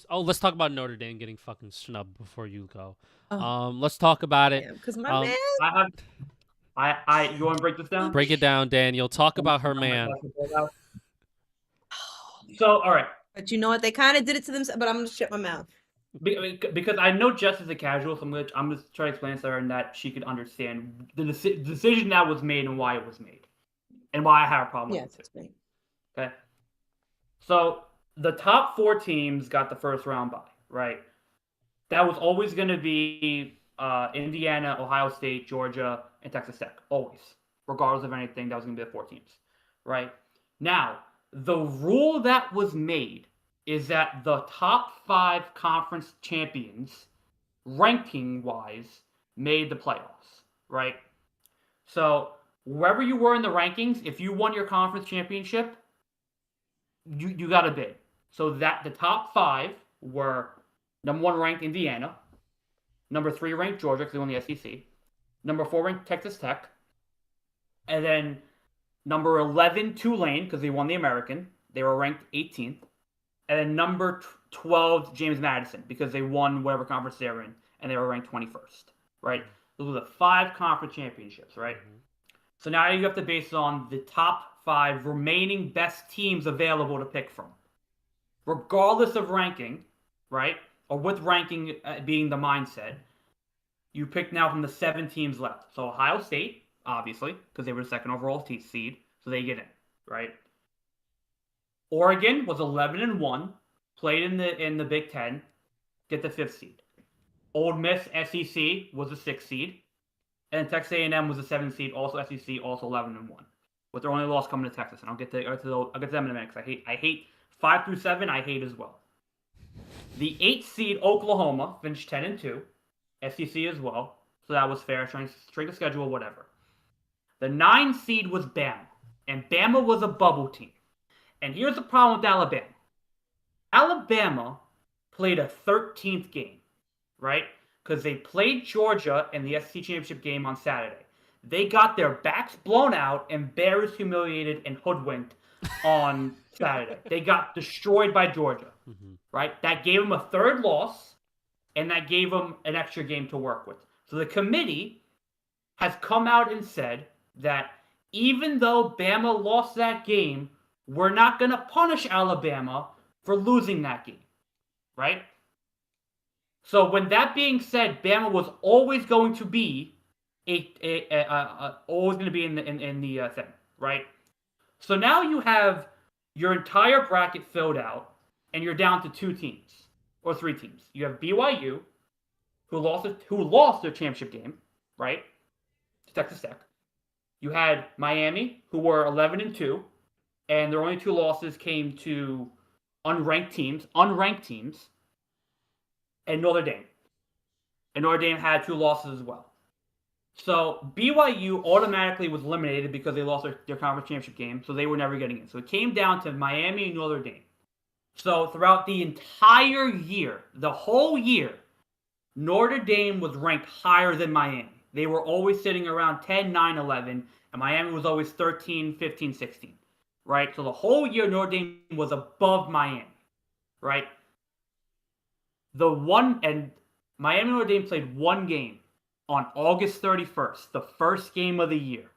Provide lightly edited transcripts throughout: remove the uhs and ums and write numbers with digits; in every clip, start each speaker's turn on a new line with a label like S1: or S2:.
S1: Oh, let's talk about Notre Dame getting fucking snubbed before you go.
S2: Oh,
S1: Let's talk about it.
S2: yeah, because my man.
S1: Um,
S3: I have you want to break this down?
S1: break it down, Daniel. Talk about her
S3: I'm gonna
S1: man.
S3: pass the ball out. So, all right,
S2: But you know what? They kind of did it to themselves. But I'm gonna shut my mouth.
S3: because I know Jess is a casual, so I'm just trying to explain to her and that she could understand the decision that was made and why it was made, and why I have a problem with
S2: Yes,
S3: it too.
S2: explain.
S3: Okay, so the top four teams got the first round bye, right? That was always going to be Indiana, Ohio State, Georgia, and Texas Tech. Always. Regardless of anything, that was going to be the four teams. Right? Now, the rule that was made is that the top five conference champions, ranking wise, made the playoffs. Right? So, wherever you were in the rankings, if you won your conference championship, you got a bid. So that the top five were number one ranked Indiana, number three ranked Georgia because they won the SEC, number four ranked Texas Tech, and then number 11 Tulane because they won the American. They were ranked 18th, and then number 12 James Madison because they won whatever conference they were in and they were ranked 21st. Right? Those were the five conference championships. Right?
S1: Mm-hmm.
S3: So now you have to base it on the top five remaining best teams available to pick from, regardless of ranking, right? Or with ranking being the mindset, you pick now from the seven teams left. So Ohio State, obviously, because they were the second overall seed, so they get in, right? Oregon was 11-1, played in the Big Ten, get the fifth seed. Ole Miss SEC was the sixth seed, and Texas A&M was the seventh seed, also SEC, also 11-1, with their only loss coming to Texas. And I'll get to them in a minute because I hate 5 through 7. I hate as well. The 8th seed Oklahoma finished 10-2, SEC as well, so that was fair. Trying to strength of schedule, whatever. The 9 seed was Bama, and Bama was a bubble team. And here's the problem with Alabama. Alabama played a 13th game, right? Because they played Georgia in the SEC championship game on Saturday. They got their backs blown out, embarrassed, humiliated, and hoodwinked on Saturday. They got destroyed by Georgia, right? That gave them a third loss, and that gave them an extra game to work with. So the committee has come out and said that even though Bama lost that game, we're not going to punish Alabama for losing that game, right? So when that being said, Bama was always going to be always going to be in the thing, right? So now you have your entire bracket filled out, and you're down to two teams or three teams. You have BYU, who lost their championship game, right, to Texas Tech. You had Miami, who were 11-2, and their only two losses came to unranked teams, and Notre Dame. And Notre Dame had two losses as well. So BYU automatically was eliminated because they lost their conference championship game, so they were never getting in. So it came down to Miami and Notre Dame. So throughout the entire year, the whole year, Notre Dame was ranked higher than Miami. They were always sitting around 10, 9, 11, and Miami was always 13, 15, 16. Right? So the whole year, Notre Dame was above Miami. Right? Miami and Notre Dame played one game on August 31st, the first game of the year.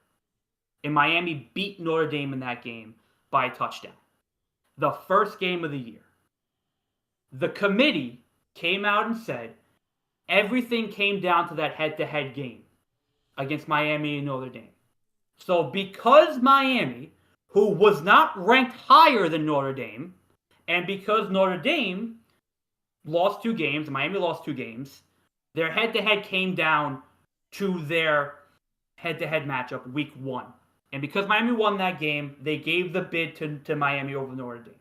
S3: And Miami beat Notre Dame in that game by a touchdown. The first game of the year. The committee came out and said everything came down to that head-to-head game against Miami and Notre Dame. So because Miami, who was not ranked higher than Notre Dame, and because Notre Dame lost two games, Miami lost two games, their head-to-head came down to their head-to-head matchup week 1. And because Miami won that game, they gave the bid to Miami over Notre Dame.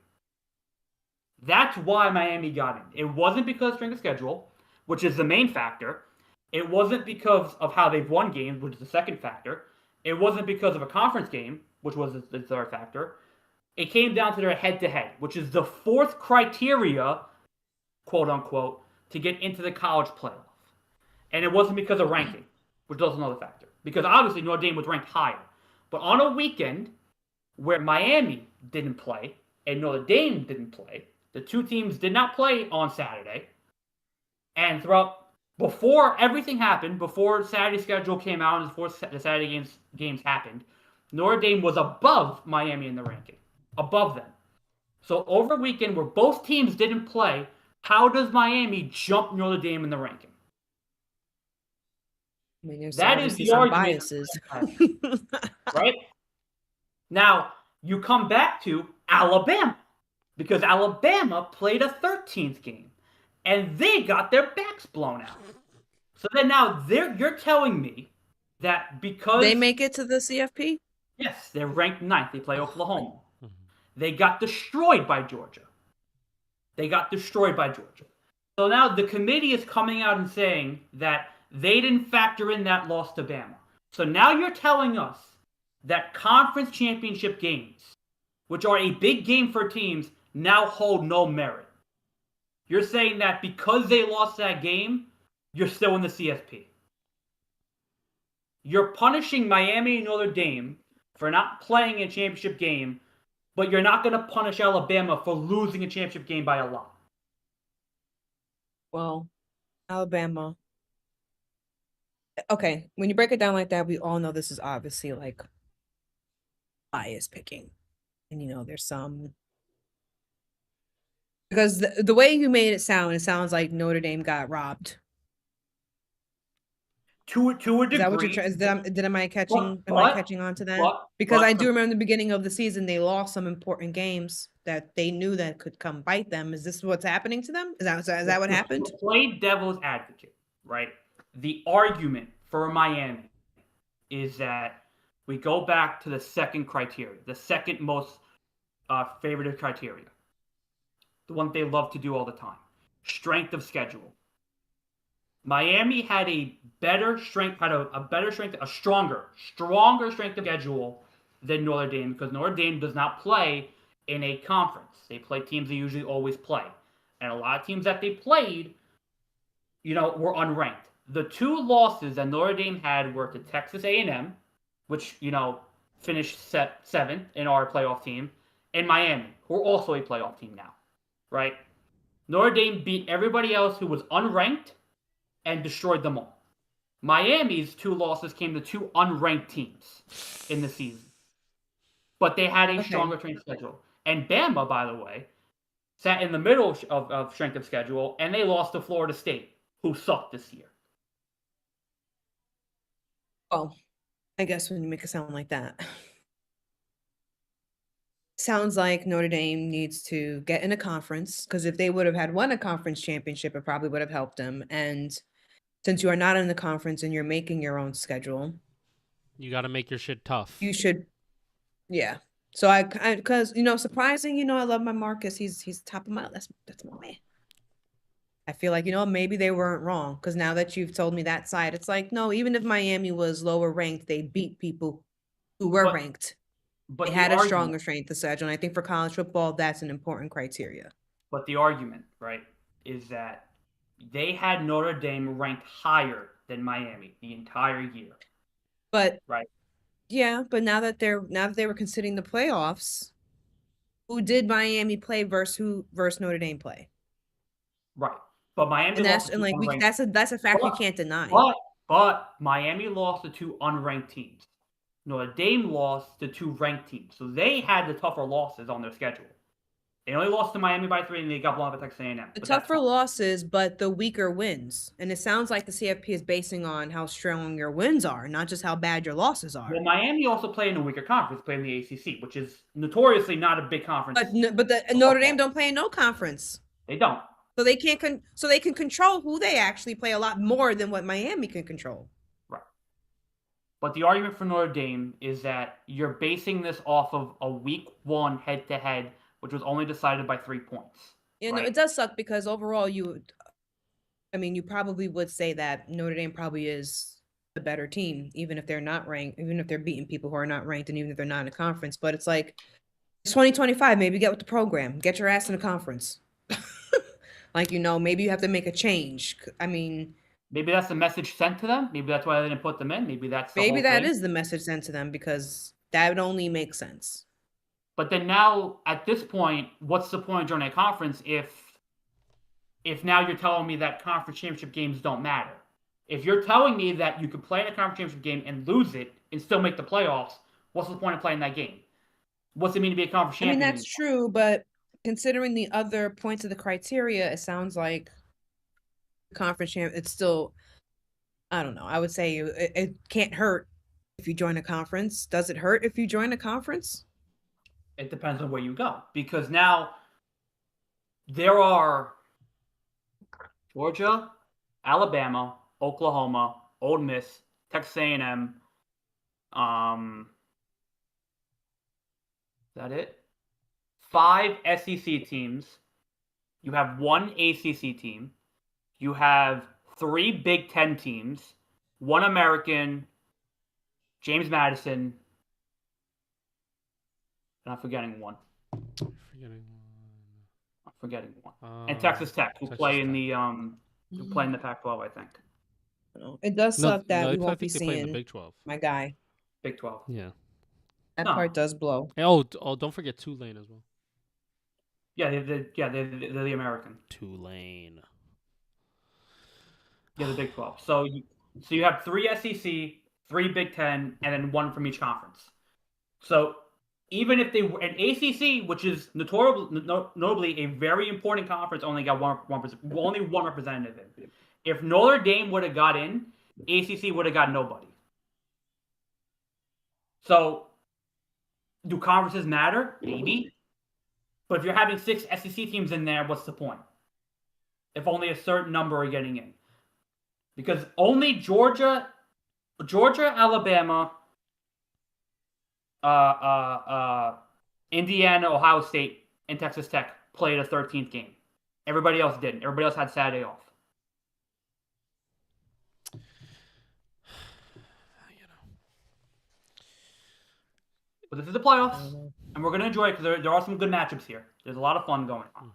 S3: That's why Miami got in. It wasn't because of strength of schedule, which is the main factor. It wasn't because of how they've won games, which is the second factor. It wasn't because of a conference game, which was the third factor. It came down to their head-to-head, which is the fourth criteria, quote-unquote, to get into the college playoff. And it wasn't because of ranking, which is another factor. Because obviously Notre Dame was ranked higher. But on a weekend where Miami didn't play and Notre Dame didn't play, The two teams did not play on Saturday. And before everything happened, before Saturday's schedule came out and before the Saturday games happened, Notre Dame was above Miami in the ranking. Above them. So over a weekend where both teams didn't play, how does Miami jump Notre Dame in the ranking?
S2: I mean, there's
S3: That is
S2: obviously
S3: the
S2: some
S3: argument.
S2: biases.
S3: Right? Now, you come back to Alabama. Because Alabama played a 13th game. And they got their backs blown out. So then now you're telling me that because
S2: They make it to the CFP?
S3: yes, they're ranked 9th. They play Oklahoma. They got destroyed by Georgia. So now the committee is coming out and saying that they didn't factor in that loss to Bama. So now you're telling us that conference championship games, which are a big game for teams, now hold no merit. You're saying that because they lost that game, you're still in the CFP. You're punishing Miami and Notre Dame for not playing a championship game, but you're not going to punish Alabama for losing a championship game by a lot.
S2: Well, Alabama. Okay, when you break it down like that, we all know this is obviously like bias picking. And there's some because the way you made it sounds like Notre Dame got robbed.
S3: To a degree.
S2: Is that what you're trying? Am I catching on to that? Because I do remember the beginning of the season they lost some important games that they knew that could come bite them. Is this what's happening to them? Is that what happened?
S3: To play devil's advocate, right? The argument for Miami is that we go back to the second criteria, the second most favored criteria, the one they love to do all the time: strength of schedule. Miami had a stronger strength of schedule than Notre Dame because Notre Dame does not play in a conference. They play teams they usually always play. And a lot of teams that they played, were unranked. The two losses that Notre Dame had were to Texas A&M, which, finished 7th in our playoff team, and Miami, who are also a playoff team now, right? Notre Dame beat everybody else who was unranked and destroyed them all. Miami's two losses came to two unranked teams in the season. But they had a stronger strength schedule. And Bama, by the way, sat in the middle of strength of schedule, and they lost to Florida State, who sucked this year.
S2: Well, I guess when you make it sound like that. Sounds like Notre Dame needs to get in a conference, because if they would have had won a conference championship, it probably would have helped them. And since you are not in the conference and you're making your own schedule,
S1: you got to make your shit tough.
S2: You should, yeah. So because surprising, I love my Marcus. He's top of my. That's my man. I feel like maybe they weren't wrong, because now that you've told me that side, it's like no. Even if Miami was lower ranked, they beat people who were ranked. But they had a stronger strength of schedule, and I think for college football, that's an important criteria.
S3: But the argument, right, is that they had Notre Dame ranked higher than Miami the entire year.
S2: But
S3: right.
S2: Yeah, but now that they were considering the playoffs, who did Miami play versus Notre Dame play?
S3: Right. But Miami
S2: that's a fact you can't deny.
S3: But Miami lost to two unranked teams. Notre Dame lost to two ranked teams. So they had the tougher losses on their schedule. They only lost to Miami by 3, and they got blown up by Texas A&M.
S2: The tougher losses, but the weaker wins. And it sounds like the CFP is basing on how strong your wins are, not just how bad your losses are.
S3: Well, Miami also played in a weaker conference, played in the ACC, which is notoriously not a big conference.
S2: But Notre Dame don't play in no conference.
S3: They don't.
S2: So they can't. So they can control who they actually play a lot more than what Miami can control.
S3: Right. But the argument for Notre Dame is that you're basing this off of a week 1 head-to-head, which was only decided by 3 points.
S2: Yeah, right? No, it does suck because overall you probably would say that Notre Dame probably is the better team, even if they're not ranked, even if they're beating people who are not ranked, and even if they're not in a conference. But it's like, it's 2025, maybe get with the program. Get your ass in a conference. Maybe you have to make a change.
S3: Maybe that's the message sent to them. Maybe that's why they didn't put them in. Maybe that is the message sent to them,
S2: because that would only make sense.
S3: But then now, at this point, what's the point of joining a conference if now you're telling me that conference championship games don't matter? If you're telling me that you could play in a conference championship game and lose it and still make the playoffs, what's the point of playing that game? What's it mean to be a conference
S2: I mean,
S3: champion?
S2: that's true, but considering the other points of the criteria, it sounds like conference champ. It's still, I don't know. I would say it can't hurt if you join a conference. Does it hurt if you join a conference?
S3: It depends on where you go, because now there are Georgia, Alabama, Oklahoma, Ole Miss, Texas A&M. Is that it? 5 SEC teams. You have 1 ACC team. You have 3 Big Ten teams. 1 American. James Madison. And I'm forgetting one. And Texas Tech, who play in the Pac-12, I think.
S2: It does suck that we
S1: I
S2: won't be
S1: think they play in the
S2: seeing
S1: Big 12.
S2: my guy.
S3: Big 12.
S1: Yeah.
S2: That
S3: No.
S2: part does blow.
S1: And, oh, don't forget Tulane as well.
S3: Yeah, they're the American.
S1: Tulane.
S3: Yeah, the Big 12. So you have 3 SEC, 3 Big Ten, and then 1 from each conference. So even if they were an ACC, which is notably a very important conference, only got only one representative in. If Notre Dame would have got in, ACC would have got nobody. So do conferences matter? Maybe. But if you're having 6 SEC teams in there, what's the point? If only a certain number are getting in. Because only Georgia, Alabama, Indiana, Ohio State, and Texas Tech played a 13th game. Everybody else didn't. Everybody else had Saturday off. But this is the playoffs, and we're going to enjoy it because there are some good matchups here. There's a lot of fun going on.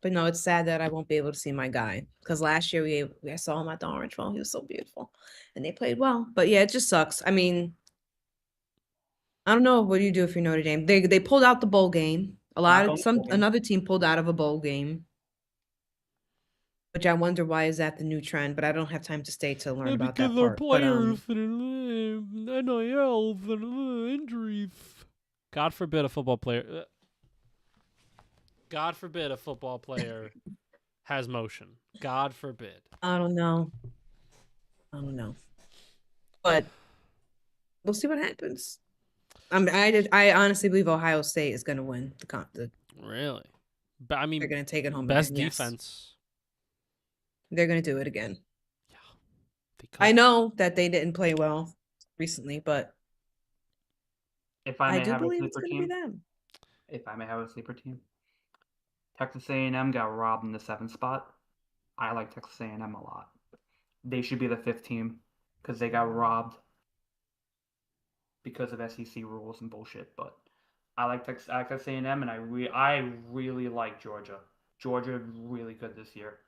S2: But no, it's sad that I won't be able to see my guy because last year I saw him at the Orange Bowl. He was so beautiful, and they played well. But yeah, it just sucks. I mean, I don't know. What do you do if you're Notre Dame? They pulled out the bowl game. Another team pulled out of a bowl game, which I wonder why is that the new trend. But I don't have time to stay to learn about that part.
S1: Players NIL injuries. God forbid a football player. God forbid a football player has motion. God forbid.
S2: I don't know. But we'll see what happens. I honestly believe Ohio State is going to win the
S1: Really? But I mean,
S2: they're going to take it home.
S1: Best
S2: again, yes.
S1: defense.
S2: They're going to do it again.
S1: Yeah.
S2: I know that they didn't play well recently, but
S3: if I
S2: do believe it's going to be them.
S3: If I may have a sleeper team. Texas A&M got robbed in the 7th spot. I like Texas A&M a lot. They should be the 5th team because they got robbed because of SEC rules and bullshit. But I like Texas A&M, and I really like Georgia. Georgia is really good this year.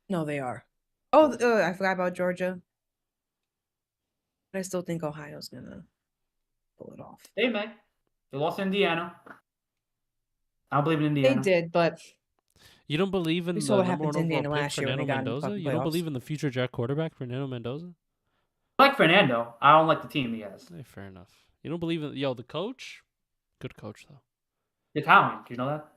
S2: No, they are. Oh, I forgot about Georgia. But I still think Ohio's going to pull it off.
S3: They may. They lost to Indiana. I don't believe in Indiana.
S2: They did, but
S1: you don't believe in
S2: we
S1: the
S2: saw what
S1: number
S2: happened
S1: one
S2: to
S1: overall
S2: Indiana
S1: pick,
S2: last year when
S1: Fernando
S2: they got in the
S1: Mendoza?
S2: fucking
S1: You don't
S2: playoffs.
S1: believe in the future Jack quarterback, Fernando Mendoza?
S3: I like Fernando. I don't like the team he has.
S1: Hey, fair enough. You don't believe in the coach? Good coach though.
S3: Italian. Do you know that?